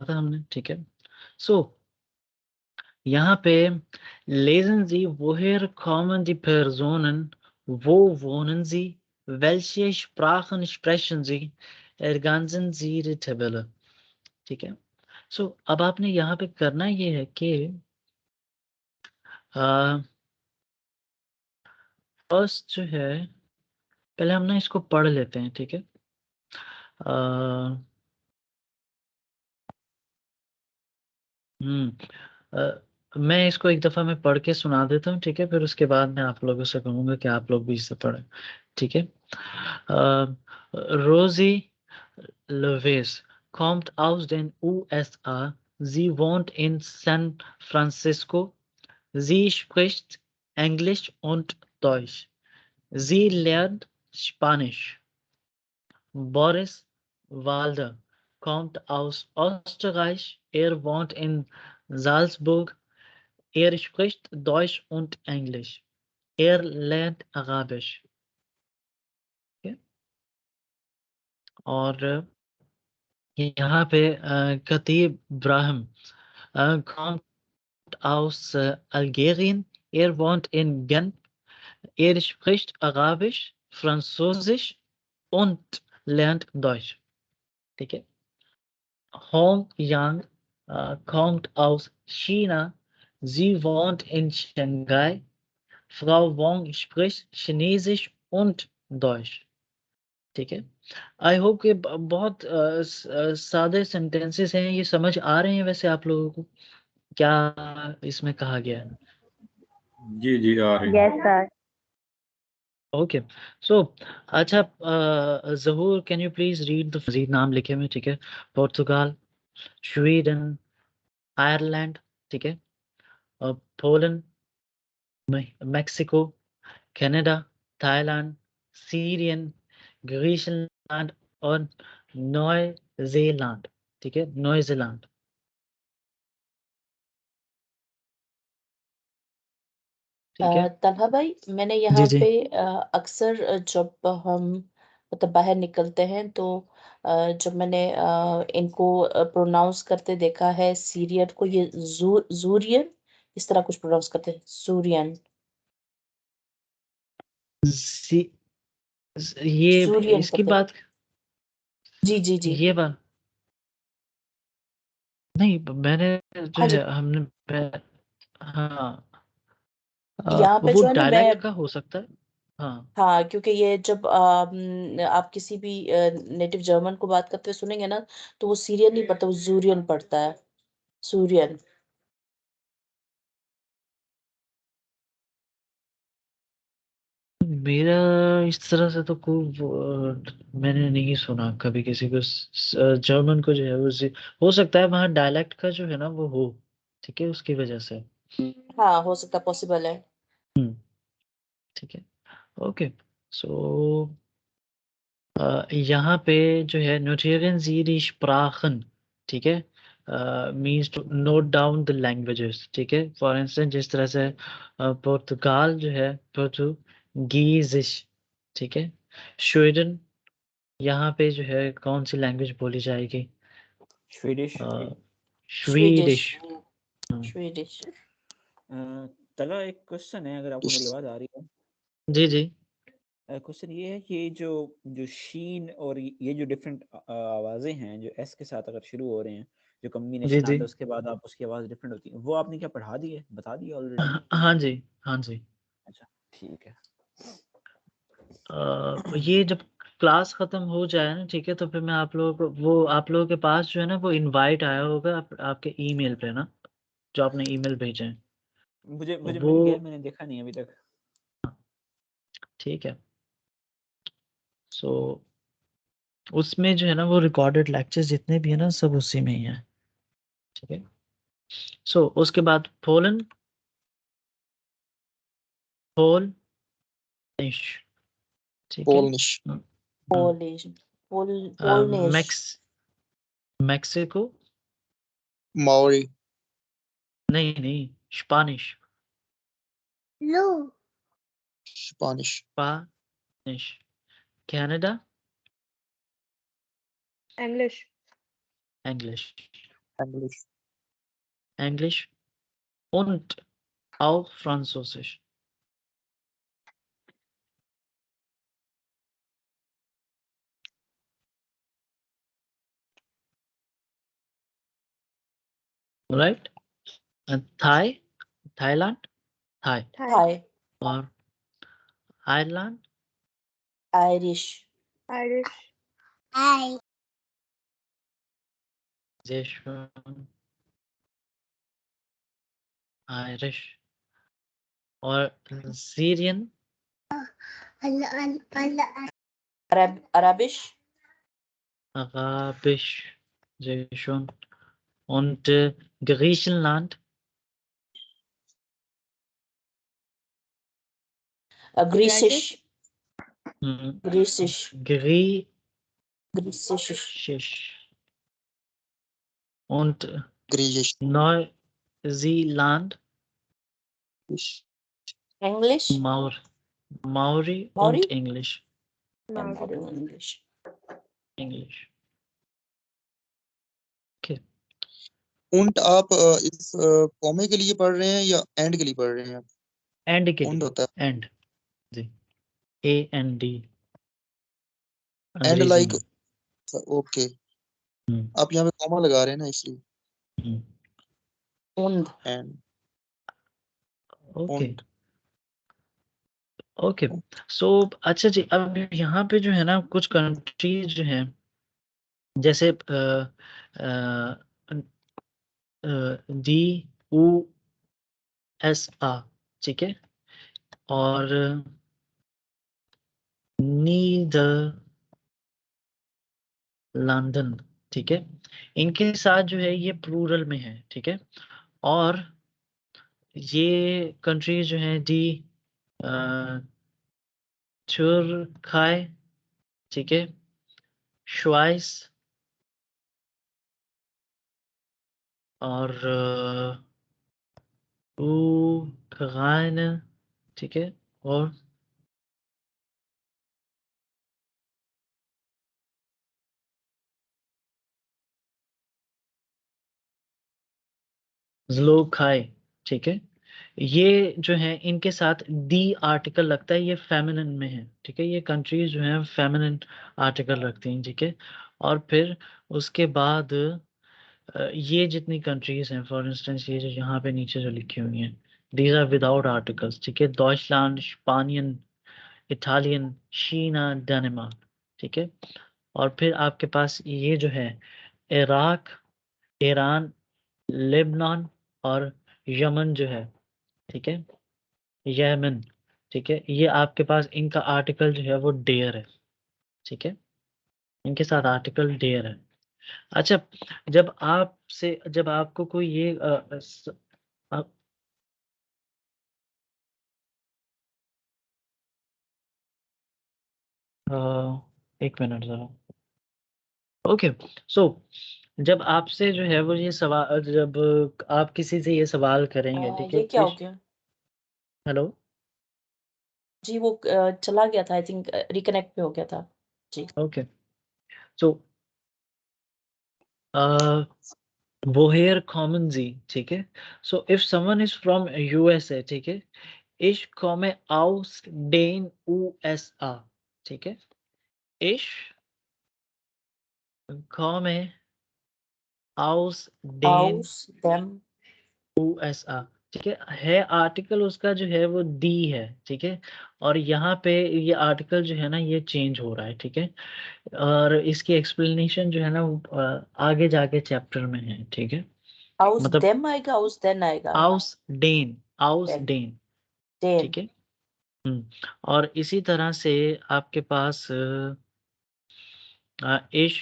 था हमने, ठीक है। सो यहाँ पे lesen Sie, woher kommen die Personen, wo wohnen sie, welche Sprachen sprechen sie, ergänzen Sie die Tabelle, ठीक है। सो अब आपने यहाँ पे करना ये है कि फर्स्ट जो है, पहले हम ना इसको पढ़ लेते हैं, ठीक है। मैं इसको एक दफ़ा मैं पढ़ के सुना देता हूँ, ठीक है, फिर उसके बाद मैं आप लोगों से कहूँगा कि आप लोग भी इसे पढ़ें, ठीक है। रोजी Lewis kommt aus den USA. Sie wohnt in San Francisco. Sie spricht Englisch und Deutsch. Sie lernt Spanisch. Boris Walder kommt aus Österreich. Er wohnt in Salzburg. Er spricht Deutsch und Englisch. Er lernt Arabisch. Okay? और यहाँ पे खतीब Ibrahim kommt aus Algerien. Er wohnt in Genf. Er spricht Arabisch, Französisch und lernt Deutsch. ठीक है। Hong Yang kommt aus China. Sie wohnt in Shanghai. Frau Wong spricht Chinesisch und Deutsch. ठीक है। I hope कि बहुत सादे sentences हैं, ये समझ आ रहे हैं वैसे आप लोगों को क्या इसमें कहा गया है? जी जी आ रही है। Yes sir. ओके सो अच्छा, Zahoor can you please read the Majeed नाम लिखे हुए, ठीक है। पुर्तगाल, स्वीडन, आयरलैंड, ठीक है, Poland, Mexico, Canada, Thailand, Syrian, Greenland और न्यूजीलैंड, ठीक है, न्यूजीलैंड। ठीक है तलहा भाई, मैंने यहाँ जी जी पे अक्सर जब हम मतलब बाहर निकलते हैं तो जब मैंने इनको प्रोनाउंस करते देखा है, सीरियन को ये जूरियन इस तरह कुछ प्रोनाउंस करते हैं, सूरियन ये सूरियन इसकी करते। बात, जी जी जी। ये बात नहीं, मैंने जो हाँ जी, है हमने हाँ यहाँ पे वो जो है ना मैं, डायलेक्ट का हो सकता है। हाँ हाँ क्योंकि ये जब आप किसी भी नेटिव जर्मन को बात करते हुए सुनेंगे ना, तो वो सीरियन नहीं पढ़ता, वो जूरियन पढ़ता है, सूरियन। मेरा इस तरह से तो कोई मैंने नहीं सुना कभी किसी को जर्मन को जो है वो हो सकता है वहाँ डायलेक्ट का जो है ना वो हो, ठीक है, उसकी वजह से। हाँ हो सकता, पॉसिबल है। हम्म, ठीक है। ओके सो यहाँ पे जो है नोटेरियन ज़ीरी स्प्राखन, ठीक है, means to note down the languages, ठीक है। फॉर इंस्टेंस जिस तरह से पुर्तगाल जो है पुर्तगीजिश, ठीक है। स्वीडन, यहाँ पे जो है कौन सी लैंग्वेज बोली जाएगी? स्वीडिश। स्वीडिश। स्वीडिश। स्वीडिश। तला एक क्वेश्चन है, अगर आपको मेरी आवाज आ रही है। जी जी क्वेश्चन ये है कि जो जो शीन और ये जो डिफरेंट आवाजें हैं जो एस के साथ अगर शुरू हो रहे हैं, जो जी कॉम्बिनेशन जी आता है उसके बाद आप उसकी आवाज डिफरेंट होती है, वो आपने क्या पढ़ा दी है, बता दी ऑलरेडी? हाँ जी हाँ जी। अच्छा ठीक है। ये जब क्लास खत्म हो जाए ना, ठीक है, तो फिर मैं आप लोगों को वो आप लोगों के पास जो है ना वो इनवाइट आया होगा आपके ईमेल पे ना, जो आपने ईमेल भेजे हैं मुझे मुझे वो, मिल गया, मैंने देखा नहीं अभी तक। ठीक है। सो उसमें जो है ना वो रिकॉर्डेड लेक्चर्स जितने भी है ना सब उसी में ही है, ठीक है। सो उसके बाद पोलन, पोलनिश, ठीक है। पोलिश, पोलिश, पोलनिश, मैक्स मैक्सिको, माओरी, नहीं नहीं, स्पानिश, नो, स्पेनिश, स्पानिश, Canada, English. English, English. English und auch Französisch. Right? And Thai, Thailand, Thai, Thai, or Ireland, Irish, Irish, German, Irish, or Syrian, Arabisch, Arabisch, sehr schön. Und Griechenland, Griechisch, hm, Griechisch, Griechisch. Und Griechisch. Neuseeland, English, Maori Maori, und Englisch. yeah, Maori. Maori English. English. Okay. उंट आप इस कॉमे के लिए पढ़ रहे हैं या and के लिए पढ़ रहे हैं? एंड के उंट लिए होता एंड जी AND है एंड अंग्रेजी लाइक. में ओके, हम्म, आप यहाँ पे कॉमा लगा रहे हैं ना इसलिए. हम्म, Und, and okay Wundt. Okay so अच्छा जी अब यहाँ पे जो है ना कुछ कंट्रीज जो हैं जैसे DUSA ठीक है और नीदरलैंडन ठीक है इनके साथ जो है ये प्लूरल में है ठीक है और ये कंट्रीज जो हैं डी तुर्काई ठीक है श्वाइस और उक्राइन ठीक है और ज़्लोखाई ठीक है ये जो है इनके साथ दी आर्टिकल लगता है ये फेमिनिन में है ठीक है ये कंट्रीज जो हैं फेमिनिन आर्टिकल रखती हैं ठीक है और फिर उसके बाद ये जितनी कंट्रीज हैं फॉर इंस्टेंस ये जो यहाँ पे नीचे जो लिखी हुई हैं दीज आर विदाउट आर्टिकल्स ठीक है डॉइचलैंड स्पानियन इटालियन शीना डेनमार्क ठीक है और फिर आपके पास ये जो है इराक ईरान लेबनान और यमन जो है ठीक है यमन ठीक है ये आपके पास इनका आर्टिकल जो है वो डेयर है ठीक है इनके साथ आर्टिकल डेयर है अच्छा जब आपको कोई ये अ, एक मिनट जरा ओके सो जब आपसे जो है वो ये सवाल जब आप किसी से ये सवाल करेंगे ठीक है ये क्या हो इस गया? हेलो जी वो चला गया था आई थिंक रिकनेक्ट भी हो गया था जी okay so woher kommen Sie ठीक है so if someone is from USA ठीक है ich komme aus den USA ठीक है ich komme aus den house them USA ठीक है आर्टिकल उसका जो है वो दी है ठीक है और यहाँ पे ये आर्टिकल जो है ना ये चेंज हो रहा है ठीक है और इसकी एक्सप्लेनेशन जो है ना वो, आगे जाके चैप्टर में है ठीक है हाउस मतलब देम आएगा हाउस देन आएगा आउस देन डेन देन ठीक है और इसी तरह से आपके पास इश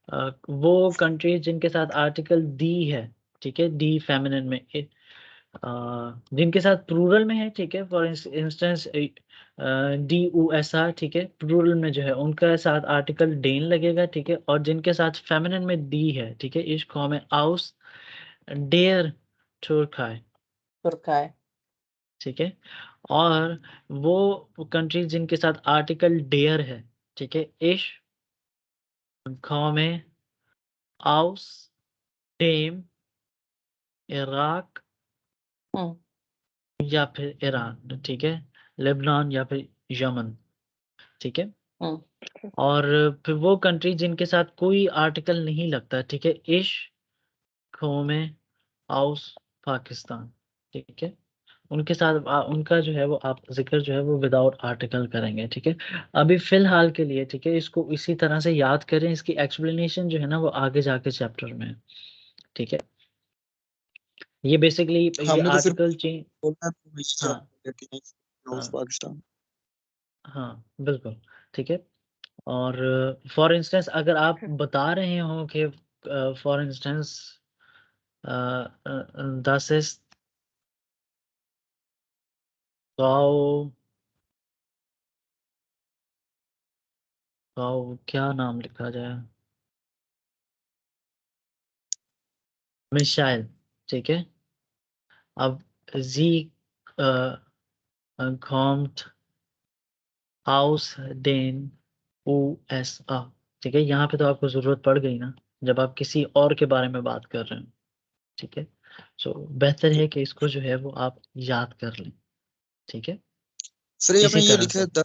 वो कंट्रीज जिनके साथ आर्टिकल दी है ठीक है डी फेमिनिन में जिनके साथ प्लूरल में है ठीक है फॉर इंस्टेंस DUSA ठीक है प्लूरल में जो है उनका साथ आर्टिकल डेन लगेगा ठीक है और जिनके साथ फेमिनिन में दी है ठीक है इश कॉम आउस डेयर तुर्काई तुर्का है ठीक है और वो कंट्रीज जिनके साथ आर्टिकल डेयर है ठीक है इश कॉम आउस डेम, इराक हम्म या फिर ईरान, ठीक है, लेबनान या फिर यमन, ठीक है। हम्म और फिर वो कंट्री जिनके साथ कोई आर्टिकल नहीं लगता, ठीक है, इश, खोमे, आउस, पाकिस्तान, ठीक है, उनके साथ उनका जो है वो आप ज़िक्र जो है वो विदाउट आर्टिकल करेंगे, ठीक है। अभी फ़िलहाल के लिए, ठीक है, इसको इसी तरह से याद करें, इसकी एक्सप्लेनेशन जो है ना वो आगे जाके चैप्टर में है, ठीक है। ये बेसिकली ये हमने तो सिर्फ आर्टिकल चेंज। बोलना है तो वही से हाँ, आप लेते हैं नॉर्थ हाँ, पाकिस्तान। हाँ, बिल्कुल, ठीक है। और फॉर इंस्टेंस अगर आप बता रहे हो कि for instance this is Frau Frau क्या नाम लिखा जाए? मिशाइल, ठीक है। अब ज़ी अ, kommt aus den USA, ठीक है, यहाँ पे तो आपको ज़रूरत पड़ गई ना, जब आप किसी और के बारे में बात कर रहे हो, ठीक है। सो बेहतर है कि इसको जो है वो आप याद कर लें, ठीक है, सर ये आपने इसी ये तरह लिखा से। है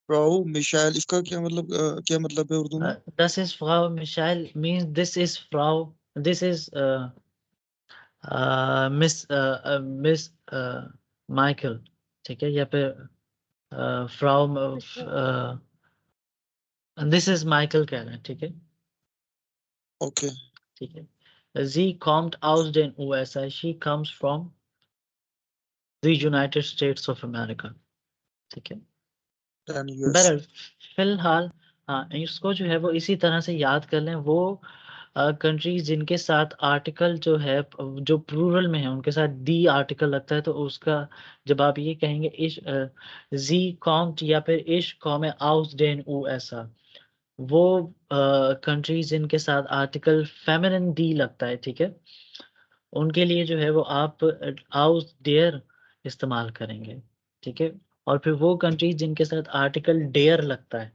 राहु मिशाइल, इसका क्या मतलब है उर्दू में? Das ist Frau Michael means this is Miss Michael, ठीक है, या फिर फ्राउ दिस इज़ माइकल कह रहे हैं, ठीक है, ओके, ठीक है। Sie kommt aus den USA, she comes from the United States of America, ठीक है। Ten US. बहरहाल फिलहाल हाँ, इसको जो है वो इसी तरह से याद कर लें, वो कंट्रीज जिनके साथ आर्टिकल जो है जो प्लूरल में है उनके साथ दी आर्टिकल लगता है, तो उसका जब आप ये कहेंगे इश जी कॉम्ट या फिर इश कॉम आउस डेन ऊ ऐसा, वो कंट्रीज जिनके साथ आर्टिकल फेमिनिन दी लगता है, ठीक है, उनके लिए जो है वो आप आउस देयर इस्तेमाल करेंगे, ठीक है। और फिर वो कंट्रीज जिनके साथ आर्टिकल डेयर लगता है,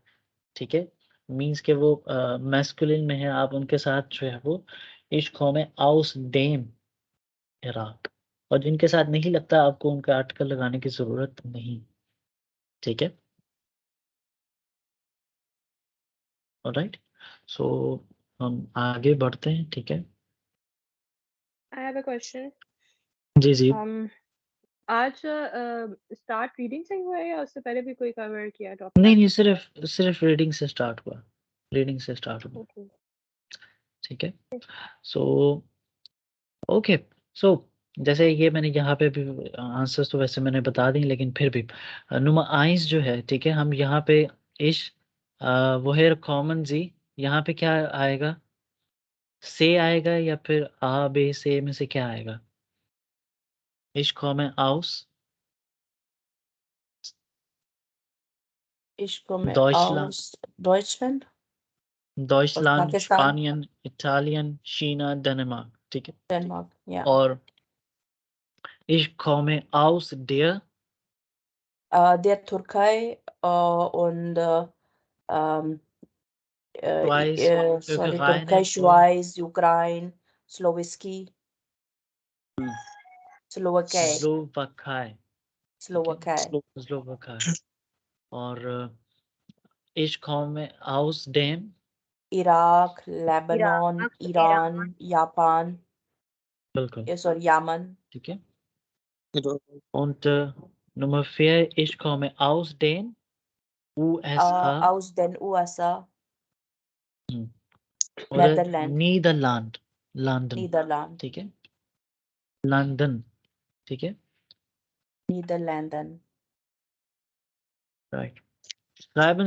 ठीक है, मीन्स के वो मैस्कुलिन में है, आप उनके साथ जो है वो इश्क़ों में आउस डेम इराक, और जिनके साथ नहीं लगता आपको उनका आर्टिकल लगाने की ज़रूरत नहीं, ठीक है, ऑलराइट। सो हम आगे बढ़ते हैं, ठीक है। I have a question. जी, जी। आज स्टार्ट रीडिंग से ही हुआ है या उससे पहले भी कोई कवर किया नहीं, टॉपिक? नहीं, सिर्फ रीडिंग से स्टार्ट हुआ, रीडिंग से स्टार्ट हुआ, ओके। ठीक है। सो ओके, सो जैसे ये मैंने यहाँ पे भी आंसर्स तो वैसे मैंने बता दी, लेकिन फिर भी नुमाइश जो है, ठीक है, हम यहाँ पे इश वोहेर कॉमन जी, यहाँ पे क्या आएगा? से आएगा या फिर आ बे से में से क्या आएगा? इश कॉमन आउस Ich komme Deutschland, aus Deutschland, aus Deutschland, Pakistan, Spanien, Italien, China, Dänemark, ठीक है। Denmark, ja. और ich komme aus der Der Türkei und ähm, Schweiz, sorry, Ukraine Türkei, und Schweiz, Ukraine, Slowakie, Slowakei, Slowakei, ठीक है, Slowakei, स्लोवाकाई। और ich komme aus dem Irak, Lebanon, Iran, Japan, बिल्कुल, sorry, Yemen, ठीक है। इधर Und Nummer 4, ich komme aus den USA aus den USA, हुँ, और Netherlands, Netherlands, London, Niederland, ठीक है, लंदन, ठीक है, Niederlanden. राइट। राइबन